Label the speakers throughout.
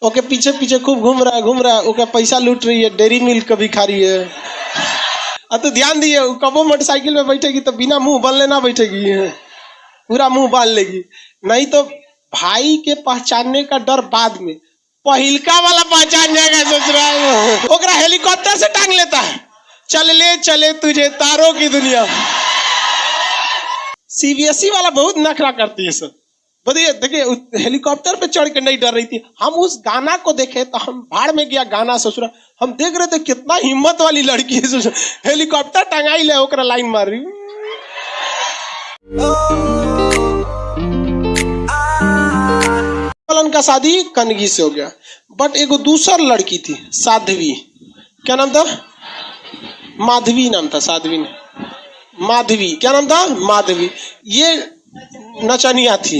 Speaker 1: Okay पीछे पीछे खूब घूम रहा है ओके पैसा लूट रही है, डेयरी मिल्क कभी खा रही है। तो ध्यान दिए, कबो मोटरसाइकिल में बैठेगी तो बिना मुंह बांधले ना बैठेगी, पूरा मुंह बांध लेगी। नहीं तो भाई के पहचानने का डर बाद में, पहिलका वाला पहचान जाएगा ससुराल। ओकरा हेलीकॉप्टर से टांग लेता है, चल ले चले तुझे तारों की दुनिया। सीबीएसई वाला बहुत नखरा करती है सर। बताइए, देखिए हेलीकॉप्टर पे चढ़ के नहीं डर रही थी। हम उस गाना को देखे तो हम भाड़ में गया गाना ससुरा, हम देख रहे थे कितना हिम्मत वाली लड़की है ससुरा, हेलीकॉप्टर टंगाई ले ओकरा लाइन मार रही। का शादी कनगी से हो गया, बट एगो दूसर लड़की थी साध्वी, क्या नाम था? माधवी नाम था, साध्वी ने माधवी, क्या नाम था? माधवी। ये नचनिया थी,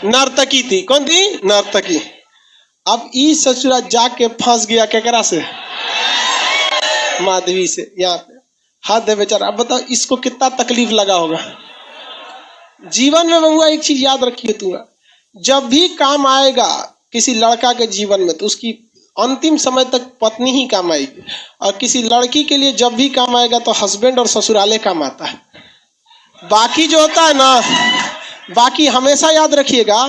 Speaker 1: नर्तकी थी। कौन थी? नर्तकी। अब ई ससुरा जाके फंस गया केकरा से? माधवी से। यहाँ पे हाथ दे बेचारा। अब बताओ इसको कितना तकलीफ लगा होगा। जीवन में बबुआ एक चीज याद रखिए, तू जब भी काम आएगा किसी लड़का के जीवन में तो उसकी अंतिम समय तक पत्नी ही काम आएगी, और किसी लड़की के लिए जब भी काम आएगा तो हस्बैंड और ससुराले काम आता है। बाकी जो होता है ना, बाकी हमेशा याद रखिएगा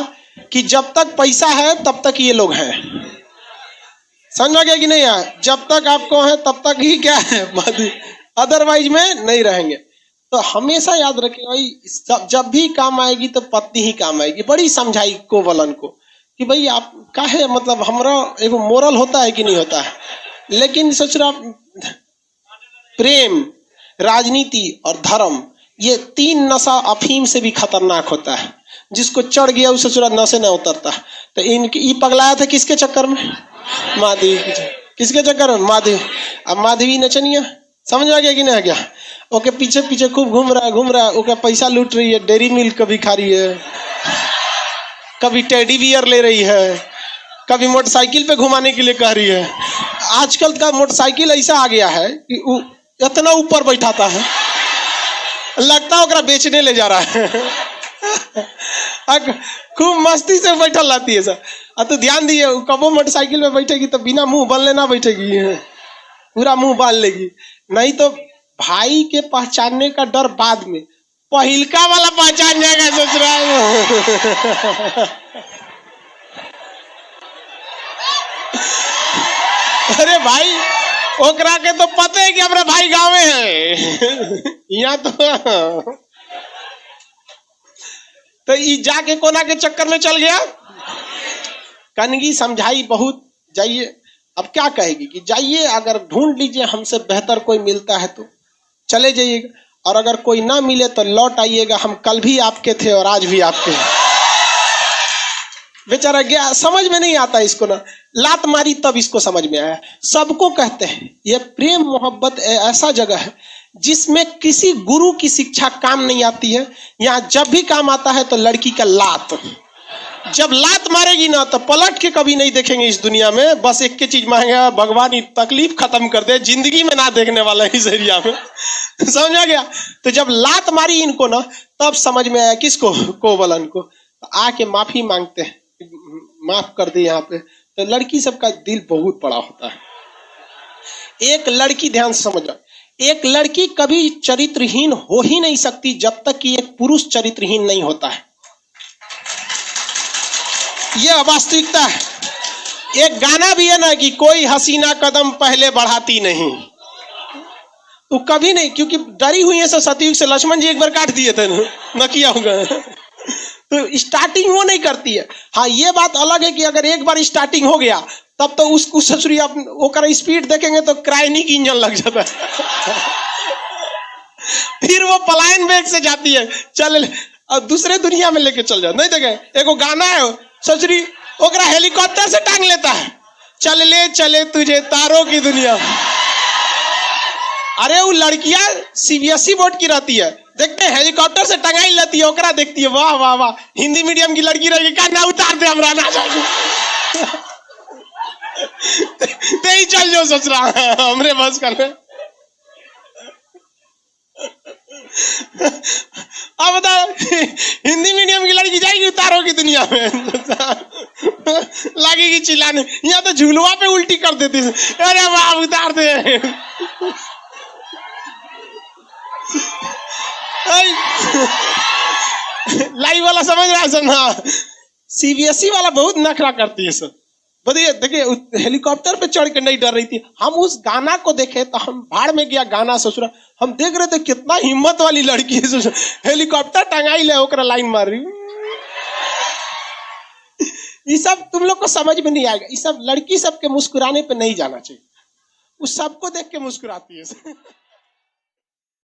Speaker 1: कि जब तक पैसा है तब तक ये लोग हैं, समझ गए कि नहीं है? जब तक आपको है तब तक ही क्या है, अदरवाइज में नहीं रहेंगे। तो हमेशा याद रखिए भाई, जब भी काम आएगी तो पत्नी ही काम आएगी। बड़ी समझाई कोवलन को कि भाई आप काहे, मतलब हमारा एगो मोरल होता है कि नहीं होता है, लेकिन ससुरा प्रेम, राजनीति और धर्म, ये तीन नशा अफीम से भी खतरनाक होता है। जिसको चढ़ गया उस ससुरा नशे न उतरता। तो इनकी पगलाया था किसके चक्कर में? माधवी। किसके चक्कर में? माधवी। अब माधवी नचनिया, समझ आ गया कि नहीं आ गया? ओके पीछे पीछे खूब घूम रहा है ओके पैसा लूट रही है, डेयरी मिल्क कभी खा रही है, कभी टेडी बियर ले रही है, कभी मोटरसाइकिल पे घुमाने के लिए कह रही है। आजकल का मोटरसाइकिल ऐसा आ गया है कि इतना ऊपर बैठाता है, लगता है ओकरा बेचने ले जा रहा है। खूब मस्ती से बैठल लाती है सर। तो ध्यान दिए, कबो मोटरसाइकिल में बैठेगी तो बिना मुंह बांधले ना बैठेगी, पूरा मुंह बांध लेगी। नहीं तो भाई के पहचानने का डर बाद में, पहिलका वाला पहचान जाएगा ससुराल। अरे भाई ओकरा के तो पता है कि हमारे भाई गाँव में है। यहाँ तो ये जाके कोना के चक्कर में चल गया। कनगी समझाई बहुत, जाइए। अब क्या कहेगी कि जाइए, अगर ढूंढ लीजिए हमसे बेहतर कोई मिलता है तो चले जाइएगा, और अगर कोई ना मिले तो लौट आइएगा, हम कल भी आपके थे और आज भी आपके हैं। बेचारा गया, समझ में नहीं आता इसको ना, लात मारी तब इसको समझ में आया। सबको कहते हैं ये प्रेम मोहब्बत ऐसा जगह है जिसमें किसी गुरु की शिक्षा काम नहीं आती है। यहाँ जब भी काम आता है तो लड़की का लात, जब लात मारेगी ना तो पलट के कभी नहीं देखेंगे इस दुनिया में। बस एक की चीज मांगेगा, भगवान तकलीफ खत्म कर दे, जिंदगी में ना देखने वाला इस एरिया में। समझा गया? तो जब लात मारी इनको ना, तब समझ में आया किसको? कोवलन को। आके माफी मांगते हैं, माफ कर दे यहाँ पे। तो लड़की सबका दिल बहुत बड़ा होता है। एक लड़की, ध्यान से समझो, एक लड़की कभी चरित्रहीन हो ही नहीं सकती जब तक कि एक पुरुष चरित्रहीन नहीं होता है। यह वास्तविकता है। एक गाना भी है ना कि कोई हसीना कदम पहले बढ़ाती नहीं, तो कभी नहीं, क्योंकि डरी हुई है। सतयुग से लक्ष्मण जी एक बार काट दिए थे न किया होगा। तो स्टार्टिंग वो नहीं करती है। हाँ ये बात अलग है कि अगर एक बार स्टार्टिंग हो गया तब तो उसको ससुरी ओकर स्पीड देखेंगे तो क्राइनिक इंजन लग जाता है। फिर वो पलायन वेग से जाती है, चल और दूसरे दुनिया में लेके चल जाता। नहीं देखे एगो गाना है, ससुरी ओकरा हेलीकॉप्टर से टांग लेता है, चल ले चले तुझे तारों की दुनिया। अरे वो लड़कियां सीबीएसई बोर्ड की रहती है, देखते हैं हेलीकॉप्टर से टंगाई लेती है, ओकरा देखती है, वाह वाह वाह, हिंदी मीडियम की लड़की रहेगी, क्या ना उतार दे हमरा ना जाए। ते ही चल जाओ ससुरा, हमरे बस करने। अब बता, हिंदी मीडियम की लड़की जाएगी तारों की दुनिया में। लगेगी चिल्लाने, यहाँ तो झूलवा पे उल्टी कर देती है। अरे वाह उतार दे। लाइव वाला समझ रहा है सर? सीबीएसई वाला बहुत नखरा करती है सर। बताइए, देखिए हेलीकॉप्टर पे चढ़ के नहीं डर रही थी। हम उस गाना को देखे तो हम भाड़ में गया गाना ससुरा, हम देख रहे थे कितना हिम्मत वाली लड़की है, हेलीकॉप्टर टंगाई ले ओकरा लाइन मार रही। ये सब तुम लोग को समझ में नहीं आएगा। ये सब लड़की सबके मुस्कुराने पे नहीं जाना चाहिए, उस सबको देख के मुस्कुराती है।